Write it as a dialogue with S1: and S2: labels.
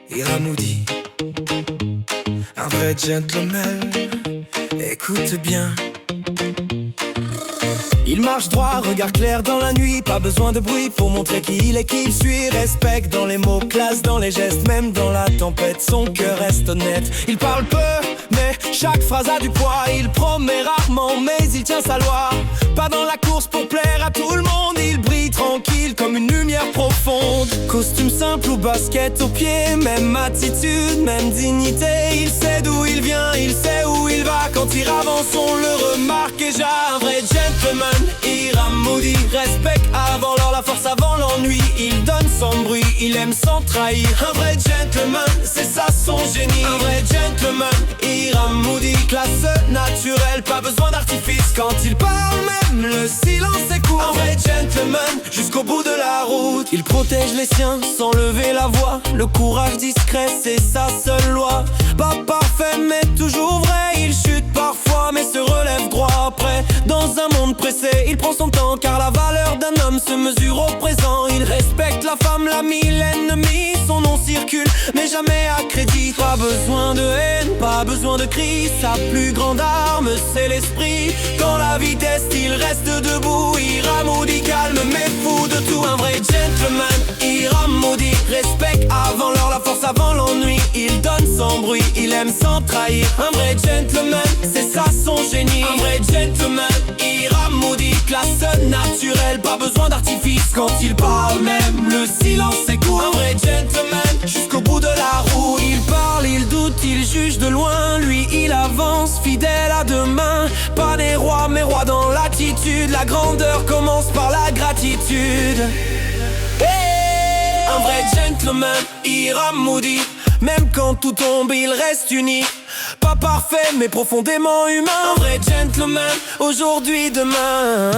S1: Ira Moody, un vrai gentleman, écoute bien. Il marche droit, regard clair dans la nuit, pas besoin de bruit pour montrer qui il est, qui il suit. Respect dans les mots, classe dans les gestes, même dans la tempête, son cœur reste honnête. Il parle peu, mais chaque phrase a du poids. Il promet rarement, mais il tient sa loi. Pas dans la course pour plaire à tout le monde, il brille tranquille comme une lumière profonde. Costume simple ou basket aux pieds, même attitude, même dignité. Il sait d'où il vient, il sait où il va. Quand il avance, on le remarque déjà. Un vrai gentleman, Ira Moody. Respect avant l'or, la force avant l'ennui. Il donne sans bruit, il aime sans trahir. Un vrai gentleman, c'est ça son génie. Un vrai gentleman, Ira Moody. Classe naturelle, pas besoin d'artifice. Quand il parle même, le silence est court. Un vrai gentleman, jusqu'au bout de la route. Il protège les siens sans lever la voix. Le courage discret, c'est sa seule loi. Pas parfait, mais toujours vrai. Il chute parfois, mais se relève droit après. Dans un monde pressé, il prend son temps, car la valeur d'un homme se mesure au présent. Il respecte la femme, l'ami, l'ennemi. Son nom circule, mais jamais à crédit. Pas besoin de haine, pas besoin de cris. Sa plus grande arme, c'est l'esprit. Quand la vie teste, il reste debout. Ira Moody, calme, mais fou de tout. Un vrai gentleman, Ira Moody. Respect avant l'or, la force avant l'ennui. Il donne sans bruit, il aime sans trahir. Un vrai gentleman, c'est ça son génie. Un vrai gentleman, Ira Moody. Classe naturelle, pas besoin d'artifice. Quand il parle même, le silence est court. Un vrai gentleman, jusqu'au bout de la route. Il parle, il doute, il juge de loin. Lui, il avance, fidèle à demain. Pas des rois, mais roi dans l'attitude. La grandeur commence par la gratitude. Un vrai gentleman, Ira Moody. Même quand tout tombe, il reste uni. Pas parfait, mais profondément humain. Un vrai gentleman, aujourd'hui, demain.